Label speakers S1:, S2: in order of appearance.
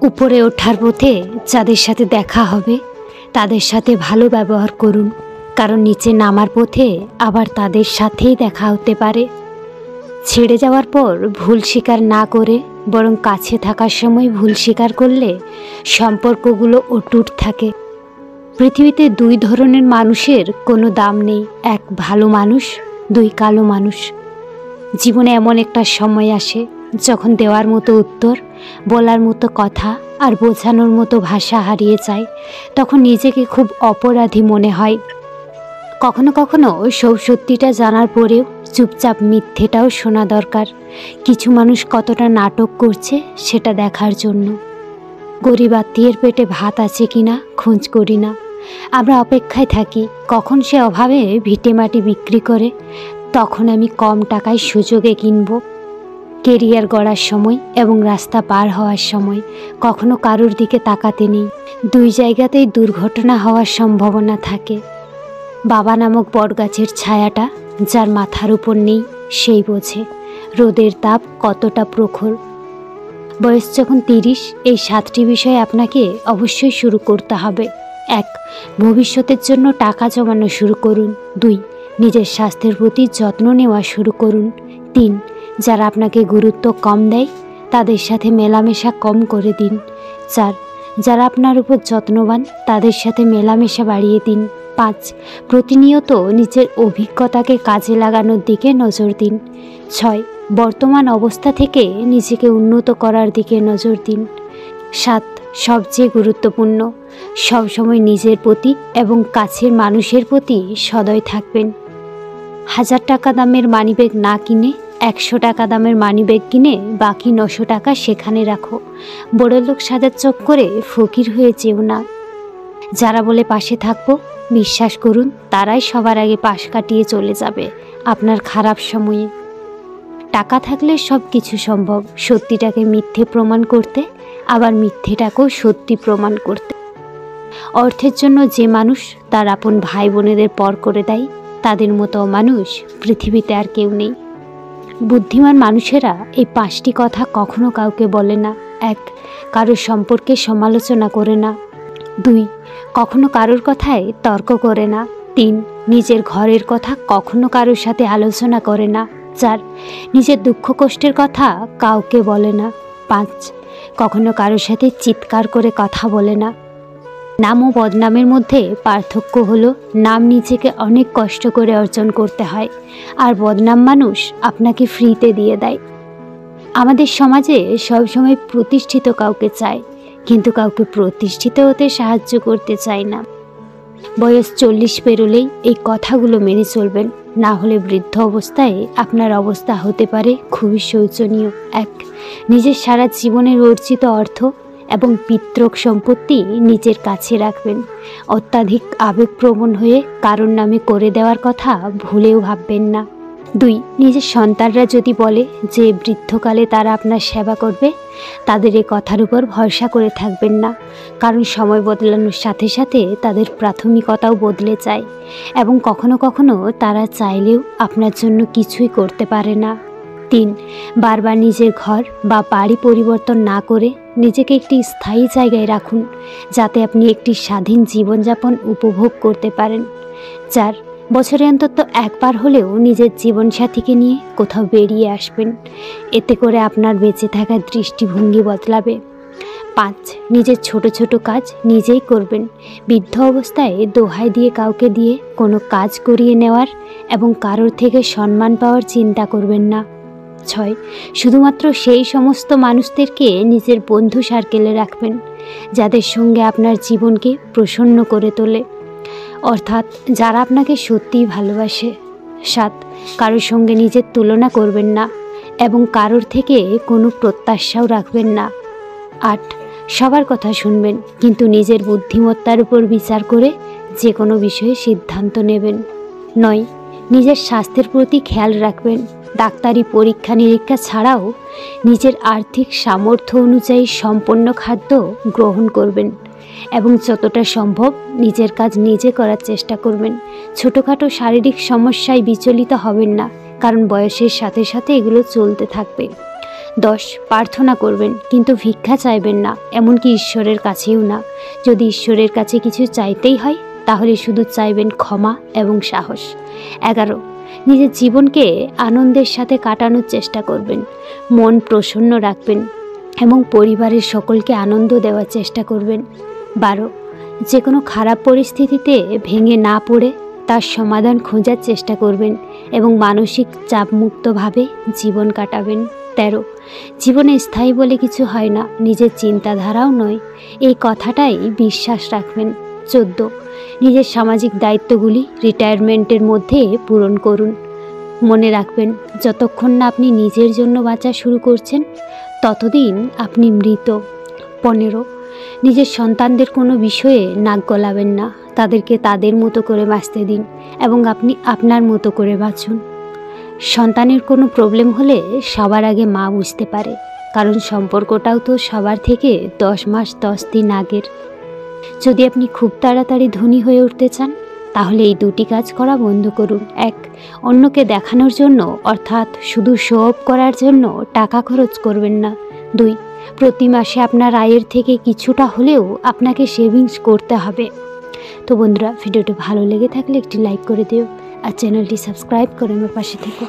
S1: উপরে ওঠার পথে যাদের সাথে দেখা হবে তাদের সাথে ভালো ব্যবহার করুন, কারণ নিচে নামার পথে আবার তাদের সাথেই দেখা হতে পারে। ছেড়ে যাওয়ার পর ভুল স্বীকার না করে বরং কাছে থাকার সময় ভুল স্বীকার করলে সম্পর্কগুলো অটুট থাকে। পৃথিবীতে দুই ধরনের মানুষের কোনো দাম নেই, এক ভালো মানুষ, দুই কালো মানুষ। জীবনে এমন একটা সময় আসে যখন দেওয়ার মতো উত্তর, বলার মতো কথা আর বোঝানোর মতো ভাষা হারিয়ে যায়। তখন নিজেকে খুব অপরাধী মনে হয়। কখনো কখনো সব সত্যিটা জানার পরেও চুপচাপ মিথ্যেটাও শোনা দরকার। কিছু মানুষ কতটা নাটক করছে সেটা দেখার জন্য। গরিব আত্মীয়ের পেটে ভাত আছে কিনা খোঁজ করি না, আমরা অপেক্ষায় থাকি কখন সে অভাবে ভিটেমাটি বিক্রি করে, তখন আমি কম টাকায় সুযোগে কিনব। কেরিয়ার গড়ার সময় এবং রাস্তা পার হওয়ার সময় কখনো কারোর দিকে তাকাতে নেই। দুই জায়গাতেই দুর্ঘটনা হওয়ার সম্ভাবনা থাকে। বাবা নামক বটগাছের ছায়াটা যার মাথার উপর নেই সেই বোঝে রোদের তাপ কতটা প্রখর। বয়স যখন 30, এই 7টি বিষয় আপনাকে অবশ্যই শুরু করতে হবে। 1. ভবিষ্যতের জন্য টাকা জমানো শুরু করুন। 2. নিজের স্বাস্থ্যের প্রতি যত্ন নেওয়া শুরু করুন। 3. যারা আপনাকে গুরুত্ব কম দেয় তাদের সাথে মেলামেশা কম করে দিন। 4. যারা আপনার উপর যত্নবান তাদের সাথে মেলামেশা বাড়িয়ে দিন। 5. প্রতিনিয়ত নিজের অভিজ্ঞতাকে কাজে লাগানোর দিকে নজর দিন। 6. বর্তমান অবস্থা থেকে নিজেকে উন্নত করার দিকে নজর দিন। 7. সবচেয়ে গুরুত্বপূর্ণ, সবসময় নিজের প্রতি এবং কাছের মানুষের প্রতি সদয় থাকবেন। 1000 টাকা দামের মানিব্যাগ না কিনে 100 টাকা দামের মানিব্যাগ কিনে বাকি 900 টাকা সেখানে রাখো। বড়লোক সাজার চক্করে ফকির হয়ে যেও না। যারা বলে পাশে থাকবো, বিশ্বাস করুন তারাই সবার আগে পাশ কাটিয়ে চলে যাবে আপনার খারাপ সময়ে। টাকা থাকলে সব কিছু সম্ভব, সত্যিটাকে মিথ্যে প্রমাণ করতে, আবার মিথ্যেটাকেও সত্যি প্রমাণ করতে। অর্থের জন্য যে মানুষ তার আপন ভাই বোনেদের পর করে দেয়, তাদের মতো মানুষ পৃথিবীতে আর কেউ নেই। বুদ্ধিমান মানুষেরা এই 5টি কথা কখনো কাউকে বলে না। 1. কারোর সম্পর্কে সমালোচনা করে না। 2. কখনো কারোর কথায় তর্ক করে না। 3. নিজের ঘরের কথা কখনো কারোর সাথে আলোচনা করে না। 4. নিজের দুঃখ কষ্টের কথা কাউকে বলে না। 5. কখনো কারোর সাথে চিৎকার করে কথা বলে না। নাম ও বদনামের মধ্যে পার্থক্য হলো, নাম নিজেকে অনেক কষ্ট করে অর্জন করতে হয়, আর বদনাম মানুষ আপনাকে ফ্রিতে দিয়ে দেয়। আমাদের সমাজে সবসময় প্রতিষ্ঠিত কাউকে চায়, কিন্তু কাউকে প্রতিষ্ঠিত হতে সাহায্য করতে চায় না। বয়স 40 পেরোলেই এই কথাগুলো মেনে চলবেন, না হলে বৃদ্ধ অবস্থায় আপনার অবস্থা হতে পারে খুবই শোচনীয়। 1. নিজের সারা জীবনের অর্জিত অর্থ এবং পিতৃক সম্পত্তি নিজের কাছে রাখবেন। অত্যাধিক আবেগপ্রবণ হয়ে কারোর নামে করে দেওয়ার কথা ভুলেও ভাববেন না। 2. নিজের সন্তানরা যদি বলে যে বৃদ্ধকালে তারা আপনার সেবা করবে, তাদের এই কথার উপর ভরসা করে থাকবেন না, কারণ সময় বদলানোর সাথে সাথে তাদের প্রাথমিকতাও বদলে যায় এবং কখনো কখনো তারা চাইলেও আপনার জন্য কিছুই করতে পারে না। 3. বারবার নিজের ঘর বা বাড়ি পরিবর্তন না করে নিজেকে একটি স্থায়ী জায়গায় রাখুন, যাতে আপনি একটি স্বাধীন জীবনযাপন উপভোগ করতে পারেন। 4. বছরে অন্তত একবার হলেও নিজের জীবনসাথীকে নিয়ে কোথাও বেরিয়ে আসবেন, এতে করে আপনার বেঁচে থাকার দৃষ্টিভঙ্গি বদলাবে। 5. নিজের ছোট ছোট কাজ নিজেই করবেন। বৃদ্ধ অবস্থায় দোহাই দিয়ে কাউকে দিয়ে কোনো কাজ করিয়ে নেওয়ার এবং কারোর থেকে সম্মান পাওয়ার চিন্তা করবেন না। 6. শুধুমাত্র সেই সমস্ত মানুষদেরকে নিজের বন্ধু সার্কেলে রাখবেন যাদের সঙ্গে আপনার জীবনকে প্রসন্ন করে তোলে, অর্থাৎ যারা আপনাকে সত্যিই ভালোবাসে। 7. কারোর সঙ্গে নিজের তুলনা করবেন না এবং কারোর থেকে কোনো প্রত্যাশাও রাখবেন না। 8. সবার কথা শুনবেন, কিন্তু নিজের বুদ্ধিমত্তার উপর বিচার করে যে কোনো বিষয়ে সিদ্ধান্ত নেবেন। 9. নিজের স্বাস্থ্যের প্রতি খেয়াল রাখবেন। ডাক্তারি পরীক্ষা নিরীক্ষা ছাড়াও নিজের আর্থিক সামর্থ্য অনুযায়ী সম্পন্ন খাদ্য গ্রহণ করবেন এবং যতটা সম্ভব নিজের কাজ নিজে করার চেষ্টা করবেন। ছোটোখাটো শারীরিক সমস্যায় বিচলিত হবেন না, কারণ বয়সের সাথে সাথে এগুলো চলতে থাকবে। 10 প্রার্থনা করবেন কিন্তু ভিক্ষা চাইবেন না, এমনকি ঈশ্বরের কাছেও না। যদি ঈশ্বরের কাছে কিছু চাইতেই হয় তাহলে শুধু চাইবেন ক্ষমা এবং সাহস। 11 নিজের জীবনকে আনন্দের সাথে কাটানোর চেষ্টা করবেন, মন প্রসন্ন রাখবেন এবং পরিবারের সকলকে আনন্দ দেওয়ার চেষ্টা করবেন। 12 যে কোনো খারাপ পরিস্থিতিতে ভেঙে না পড়ে তার সমাধান খোঁজার চেষ্টা করবেন এবং মানসিক চাপমুক্তভাবে জীবন কাটাবেন। 13 জীবনে স্থায়ী বলে কিছু হয় না, নিজের চিন্তাধারাও নয়, এই কথাটাই বিশ্বাস রাখবেন। 14 নিজের সামাজিক দায়িত্বগুলি রিটায়ারমেন্টের মধ্যে পূরণ করুন। মনে রাখবেন, যতক্ষণ না আপনি নিজের জন্য বাঁচা শুরু করছেন ততদিন আপনি মৃত। 15 নিজের সন্তানদের কোনো বিষয়ে নাক গলাবেন না, তাদেরকে তাদের মতো করে বাঁচতে দিন এবং আপনি আপনার মতো করে বাঁচুন। সন্তানের কোনো প্রবলেম হলে সবার আগে মা বুঝতে পারে, কারণ সম্পর্কটাও তো সবার থেকে 10 মাস 10 দিন আগের। যদি আপনি খুব তাড়াতাড়ি ধনী হয়ে উঠতে চান তাহলে এই দুটি কাজ করা বন্ধ করুন। 1 অন্যকে দেখানোর জন্য অর্থাৎ শুধু শো অফ করার জন্য টাকা খরচ করবেন না। 2 প্রতি মাসে আপনার আয়ের থেকে কিছুটা হলেও আপনাকে সেভিংস করতে হবে। তো বন্ধুরা, ভিডিওটি ভালো লেগে থাকলে একটি লাইক করে দিও আর চ্যানেলটি সাবস্ক্রাইব করে আমার পাশে থেকো।